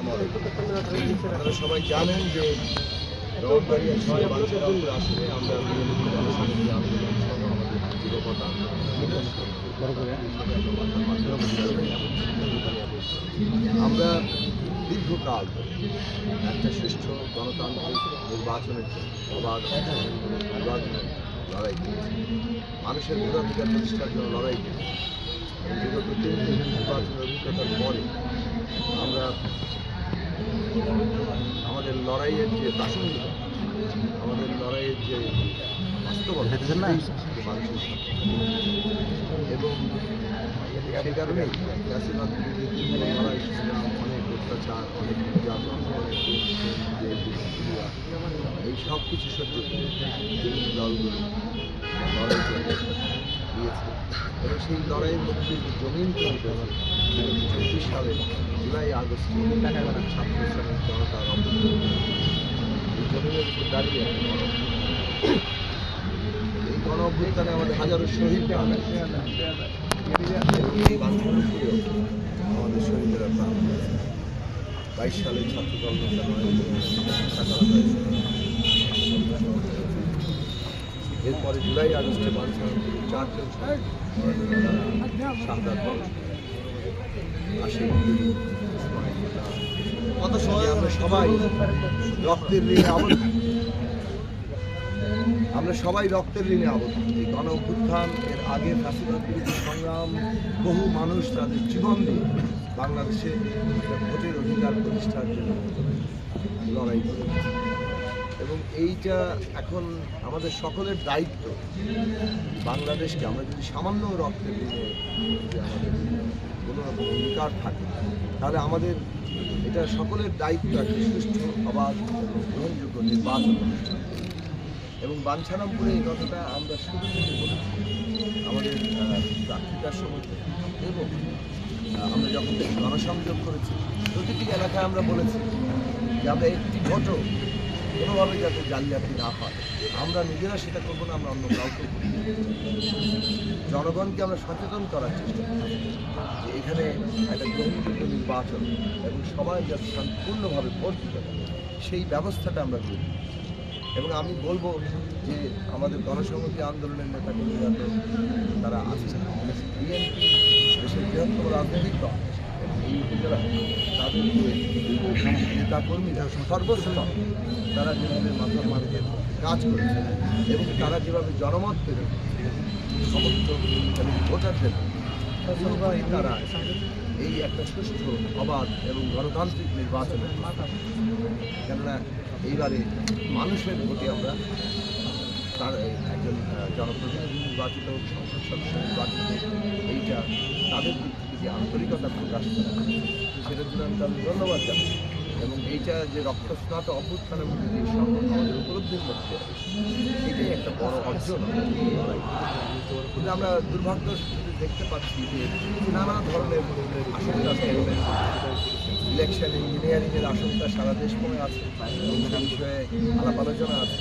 আপনারা সবাই জানেন যে ব্রাহ্মণবাড়িয়া ৬ বাঞ্ছারামপুর আসনে আমরা নিয়মিত গণসংহতি আন্দোলন সহ আমাদের যুগপৎ আন্দোলন আমরা দীর্ঘকাল একটা সুষ্ঠু গণতান্ত্রিক নির্বাচনের জন্য অবাধ নির্বাচনের লড়াই করেছি, মানুষের ভোটাধিকার প্রতিষ্ঠার জন্য লড়াই করেছি। বিগত ৩ দিন নির্বাচনের অভিজ্ঞতার পরে আমরা আমাদের লড়াইয়ের যে প্রাসঙ্গিকতা, আমাদের লড়াইয়ের যে বাস্তবতা মানুষের এবং সে কারণেই ফ্যাসিবাদ বিরোধী লড়াই সংগ্রাম, অনেক অত্যাচার, অনেক নির্যাতন, অনেক এই সব কিছু সহ্য করে বিভিন্ন দলগুলো লড়াই করে দিয়েছে এবং সেই লড়াইয়ের মধ্যে যে জমিন তৈরি হয়েছে ২৪ সালে জুলাই আগস্টে ছাত্র শ্রমিক জনতার অভ্যুত্থান, এই জমিনের উপর দাঁড়িয়ে এই গণ অভ্যুত্থানে আমাদের হাজারো শহীদ প্রাণ এবং এই বাঞ্ছারামপুরেও আমাদের শহীদেরা প্রাণ ২২ সালে ছাত্রদল এরপরে জুলাই আগস্টে বাঞ্ছারামপুরে ৪ জন শাহাদাত আসে। কত সময় আমরা সবাই রক্তের ঋণে আবদ্ধ, আমরা সবাই রক্তের ঋণে আবদ্ধ। এই গণ অভ্যুত্থান এর আগে ফ্যাসিবাদ বিরোধী সংগ্রাম, বহু মানুষ তাদের জীবন দিয়ে বাংলাদেশে ভোটের অধিকার প্রতিষ্ঠার জন্য লড়াই করেছে এবং এইটা এখন আমাদের সকলের দায়িত্ব। বাংলাদেশকে আমরা যদি সামান্য রক্তের ঋণে যে আমাদের কোনো রকম অধিকার থাকে, তাহলে আমাদের এটা সকলের দায়িত্ব একটা সুষ্ঠু, অবাধ এবং গ্রহণযোগ্য নির্বাচন অনুষ্ঠান। এবং বাঞ্ছারামপুরে এই কথাটা আমরা শুরু থেকে বলেছি আমাদের প্রার্থিতার সময় এবং আমরা যখন গণসংযোগ করেছি প্রতিটি এলাকায় আমরা বলেছি যে আমরা একটি ভোটও কোনোভাবে যাতে জালিয়াতি না হয়, আমরা নিজেরা সেটা করবো না, আমরা অন্য কাউকে জনগণকে আমরা সচেতন করার চেষ্টা করি যে এখানে একটা গ্রহণযোগ্য নির্বাচন এবং সবাই যাতে শান্তিপূর্ণভাবে ভোট দিতে পারে সেই ব্যবস্থাটা আমরা করি। এবং আমি বলবো যে আমাদের গণসংহতি আন্দোলনের নেতাকর্মীরা তো তারা আসছেন, বিএনপি দেশের বৃহত্তম রাজনৈতিক দল এই উপজেলা, তাদের নেতাকর্মীরা সর্বস্তর তারা যেভাবে মাথার মাঝে কাজ করেছে এবং তারা যেভাবে জনমত পেরে সমর্থক এবং ভোটারদের তারা এই একটা সুষ্ঠু, অবাধ এবং গণতান্ত্রিক নির্বাচনের, কেননা এইবারে মানুষের ভোটে আমরা তার একজন জনপ্রতিনিধি নির্বাচিত, সংসদ সদস্য নির্বাচিত, এইটা তাদের দিক থেকে যে আন্তরিকতা প্রকাশ করা সেটার জন্য আমি তাদের ধন্যবাদ জানাই। এবং এইটা যে রক্তস্নাত অভ্যুত্থানের মধ্যে দিয়ে আমাদের উপলব্ধির মধ্যে এটাই একটা বড় অর্জন। কিন্তু আমরা দুর্ভাগ্য দেখতে পাচ্ছি যে নানা ধরনের আশঙ্কা, ইলেকশন ইঞ্জিনিয়ারিংয়ের আশঙ্কা সারা দেশ মনে আছে, সে বিষয়ে আলাপ আলোচনা আছে।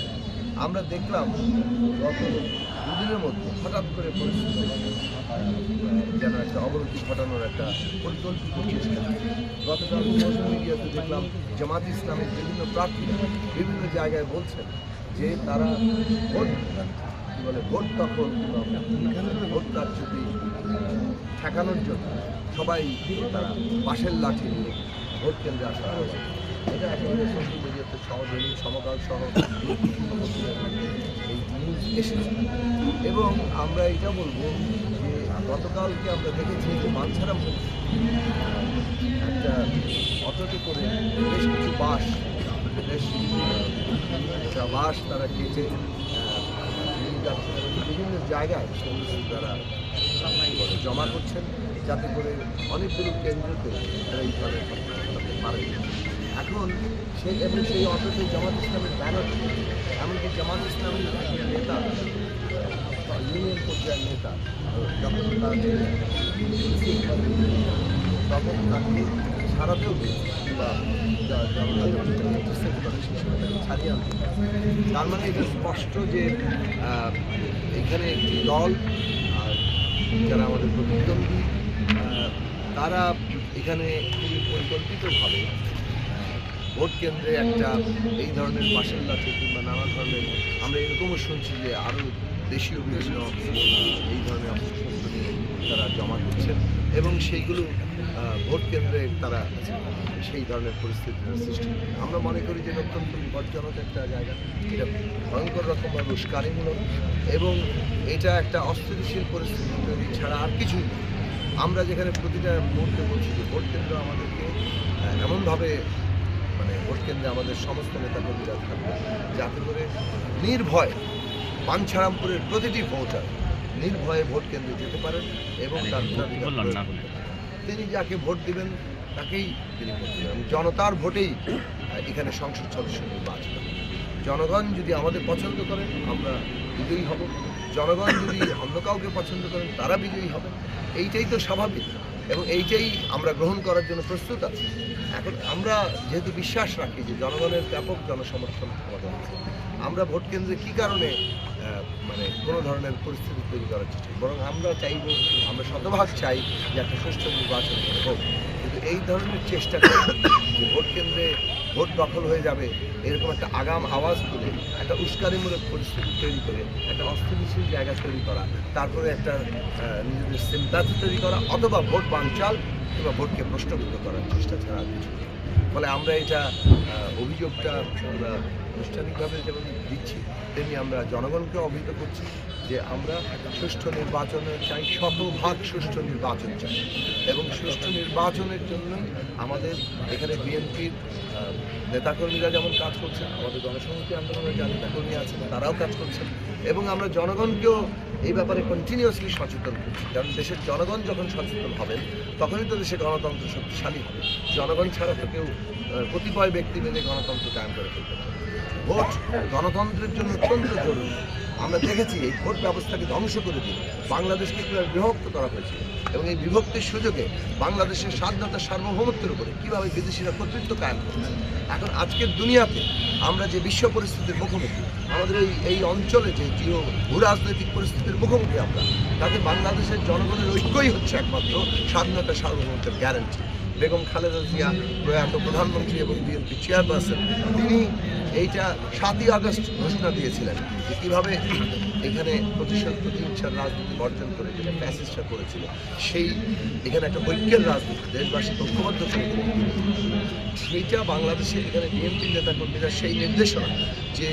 আমরা দেখলাম গত দুদিনের মধ্যে হঠাৎ করে পরিস্থিতি যেন একটা অবনতি ঘটানোর একটা পরিকল্পিত চেষ্টা। গতকাল সোশ্যাল মিডিয়াতে দেখলাম জামাত ইসলামের বিভিন্ন প্রার্থীরা বিভিন্ন জায়গায় বলছেন যে তারা ভোট ভোট দখল ভোট কারচুপি ঠেকানোর জন্য সবাই তারা বাঁশের লাঠি নিয়ে ভোট কেন্দ্রে আসা হয়েছে। এটা একেবারে সোশ্যাল মিডিয়াতে দৈনিক সমকাল সহ এই নিউজ এসেছে। এবং আমরা এটা বলবো যে গতকালকে আমরা দেখেছি যে বাঞ্ছারামপুর একটা অটোতে করে বেশ কিছু বাস, বাস তারা কেটে বিভিন্ন জায়গায় তারা জমা করছেন যাতে করে অনেকগুলো কেন্দ্রতে তারা এইভাবে পারে। এখন সেই অটোতে জামাত ইসলামের ব্যানার, এমনকি জামাত ইসলামের একজন নেতা, ইউনিয়ন পর্যায়ের নেতা, যখন তখন তাকে ছাড়াতেও বা ছাড়িয়ে আনতে, তার মানে এটা স্পষ্ট যে এখানে একটি দল আর যারা আমাদের প্রতিদ্বন্দ্বী তারা এখানে খুবই পরিকল্পিতভাবে ভোট কেন্দ্রে একটা এই ধরনের মার্শাল লাঠি কিংবা নানা ধরনের আমরা এরকমও শুনছি যে আরও দেশীয় বিভিন্ন এই ধরনের অস্ত্রশস্ত্র নিয়ে তারা জমা করছেন এবং সেইগুলো ভোট কেন্দ্রে তারা সেই ধরনের পরিস্থিতির সৃষ্টি করে। আমরা মনে করি যে অত্যন্ত বিপজ্জনক একটা জায়গা, এটা ভয়ঙ্কর রকমভাবে উস্কানিমূলক এবং এটা একটা অস্থিতিশীল পরিস্থিতি তৈরি ছাড়া আর কিছুই নেই। আমরা যেখানে প্রতিটা মুহূর্তে বলছি যে ভোট কেন্দ্র আমাদেরকে এমনভাবে মানে ভোট কেন্দ্রে আমাদের সমস্ত নেতাকর্মীরা থাকবে যাতে করে নির্ভয় বাঞ্ছারামপুরের প্রতিটি ভোটার নির্ভয়ে ভোট কেন্দ্রে যেতে পারেন এবং তার ভোটাধিকার প্রয়োগ করতে পারেন। তিনি যাকে ভোট দিবেন তাকেই তিনি ভোট দেবেন। জনতার ভোটেই এখানে সংসদ সদস্য নির্বাচিত হবে। জনগণ যদি আমাদের পছন্দ করেন আমরা বিজয়ী হব, জনগণ যদি অন্য কাউকে পছন্দ করেন তারা বিজয়ী হবে। এইটাই তো স্বাভাবিক এবং এইটাই আমরা গ্রহণ করার জন্য প্রস্তুত আছি। এখন আমরা যেহেতু বিশ্বাস রাখি যে জনগণের ব্যাপক জনসমর্থন আমাদের আছে, আমরা ভোট কেন্দ্রে কী কারণে মানে কোনো ধরনের পরিস্থিতি তৈরি করার চেষ্টা করি, বরং আমরা চাইব, আমরা শতভাগ চাই যে একটা সুষ্ঠু নির্বাচন হোক। কিন্তু এই ধরনের চেষ্টা করে যে ভোট কেন্দ্রে ভোট দখল হয়ে যাবে এরকম একটা আগাম আওয়াজ তুলে একটা উস্কানিমূলক পরিস্থিতি তৈরি করে একটা অস্থিতিশীল জায়গা তৈরি করা, তারপরে একটা নিজেদের সিম্প্যাথি তৈরি করা অথবা ভোট বানচাল কিংবা ভোটকে প্রশ্নবিদ্ধ করার চেষ্টা ছাড়া আর কিছু নেই। ফলে আমরা এটা অভিযোগটা আমরা আনুষ্ঠানিকভাবে যেমন দিচ্ছি তেমনি আমরা জনগণকে অবহিত করছি যে আমরা সুষ্ঠু নির্বাচনে চাই, শতভাগ সুষ্ঠু নির্বাচন চাই এবং সুষ্ঠু নির্বাচনের জন্য আমাদের এখানে বিএনপির নেতাকর্মীরা যেমন কাজ করছেন, আমাদের গণসংহতি আন্দোলনের যা নেতাকর্মী আছেন তারাও কাজ করছেন এবং আমরা জনগণকেও এই ব্যাপারে কন্টিনিউয়াসলি সচেতন করছি। কারণ দেশের জনগণ যখন সচেতন হবেন তখনই তো দেশে গণতন্ত্র শক্তিশালী হবে। জনগণ ছাড়া তো কেউ কতিপয় ব্যক্তি মিলে গণতন্ত্র কায়েম করে ফেলতে পারে। ভোট গণতন্ত্রের জন্য অত্যন্ত জরুরি। আমরা দেখেছি এই ভোট ব্যবস্থাকে ধ্বংস করে দিয়ে বাংলাদেশকে কীভাবে বিভক্ত করা হয়েছিল এবং এই বিভক্তির সুযোগে বাংলাদেশের স্বাধীনতা সার্বভৌমত্বের উপরে কীভাবে বিদেশিরা কর্তৃত্ব কায়েম করছে। এখন আজকের দুনিয়াতে আমরা যে বিশ্ব পরিস্থিতির মুখোমুখি, আমাদের এই অঞ্চলে যে ভূরাজনৈতিক পরিস্থিতির মুখোমুখি আমরা, তাতে বাংলাদেশের জনগণের ঐক্যই হচ্ছে একমাত্র স্বাধীনতা সার্বভৌমত্বের গ্যারান্টি। বেগম খালেদা জিয়া প্রয়াত প্রধানমন্ত্রী এবং বিএনপি চেয়ারপারসন তিনি এইটা 7ই আগস্ট ঘোষণা দিয়েছিলেন যে কীভাবে এখানে প্রতিহিংসার রাজনীতি বর্জন করে যেটা ফ্যাসিস্টরা করেছিল, সেই এখানে একটা ঐক্যের রাজনীতি দেশবাসীকে ঐক্যবদ্ধ করে সেইটা বাংলাদেশে এখানে বিএনপির নেতাকর্মীরা সেই নির্দেশনা যে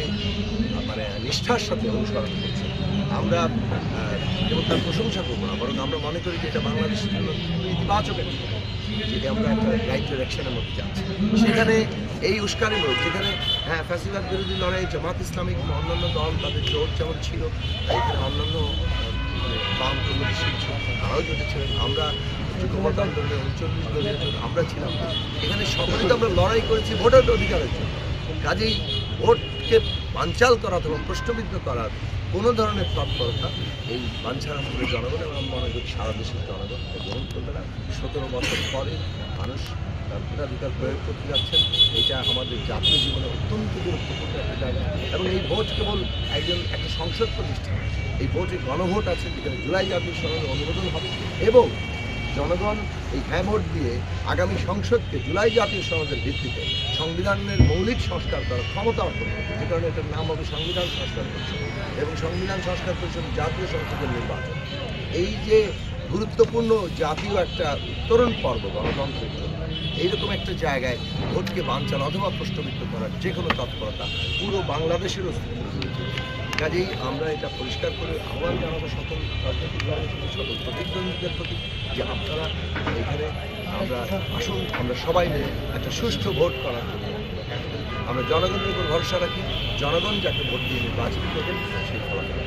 মানে নিষ্ঠার সাথে অনুসরণ করছে। আমরা কেবল তার প্রশংসা করবো না, বরং আমরা মনে করি যে এটা বাংলাদেশের জন্য ইতিবাচক যদি আমরা একটা রাইট ডিরেকশনের মধ্যে যাচ্ছি। সেখানে এই উস্কানিমূলক যেখানে ফ্যাসিবাদ বিরোধী লড়াই জামাত ইসলামিক অন্যান্য দল তাদের জোট যেমন ছিল, এখানে অন্যান্য বাম প্রগতিশীল তারাও জোটেছিলেন, আমরা যুগপথ আন্দোলনে 39 দলীয় জোট আমরা ছিলাম। এখানে সকলে তো আমরা লড়াই করেছি ভোটের অধিকারের জন্য। কাজেই ভোটকে বানচাল করা অথবা প্রশ্নবিদ্ধ করার কোনো ধরনের তৎপরতা এই বাঞ্ছারামপুরের জনগণ এবং মনে করি সারা দেশের জনগণ গ্রহণ করবে না। 17 বছর পরে মানুষ তার ভোটাধিকার প্রয়োগ করতে যাচ্ছেন, এটা আমাদের জাতীয় জীবনে অত্যন্ত গুরুত্বপূর্ণ একটা জায়গা এবং এই ভোট কেবল একটা সংসদ প্রতিষ্ঠান। এই ভোটে গণভোট আছে যেখানে জুলাই জাতীয় সনদে অনুমোদন হবে এবং জনগণ এই হ্যাঁ ভোট দিয়ে আগামী সংসদকে জুলাই জাতীয় সনদের ভিত্তিতে সংবিধানের মৌলিক সংস্কার করার ক্ষমতা অর্জন করবে, যে কারণে এটার নাম হবে সংবিধান সংস্কার পরিষদ এবং সংবিধান সংস্কার পরিষদ জাতীয় সংসদের নির্বাচন। এই যে গুরুত্বপূর্ণ জাতীয় একটা উত্তরণ পর্ব গণতন্ত্রের জন্য, এইরকম একটা জায়গায় ভোটকে বানচাল অথবা প্রশ্নবিদ্ধ করার যে কোনো তৎপরতা পুরো বাংলাদেশের অস্তিত্ব রয়েছে। কাজেই আমরা এটা পরিষ্কার করে আহ্বান জানাবো সকল রাজনৈতিক দলের সকল প্রতিদ্বন্দ্বীদের প্রতি যে আপনারা এখানে আসুন আমরা সবাই মিলে একটা সুষ্ঠু ভোট করার জন্য আমরা জনগণের উপর ভরসা রাখি। জনগণ যাকে ভোট দিয়ে নির্বাচিত করবেন সেই ফলাফল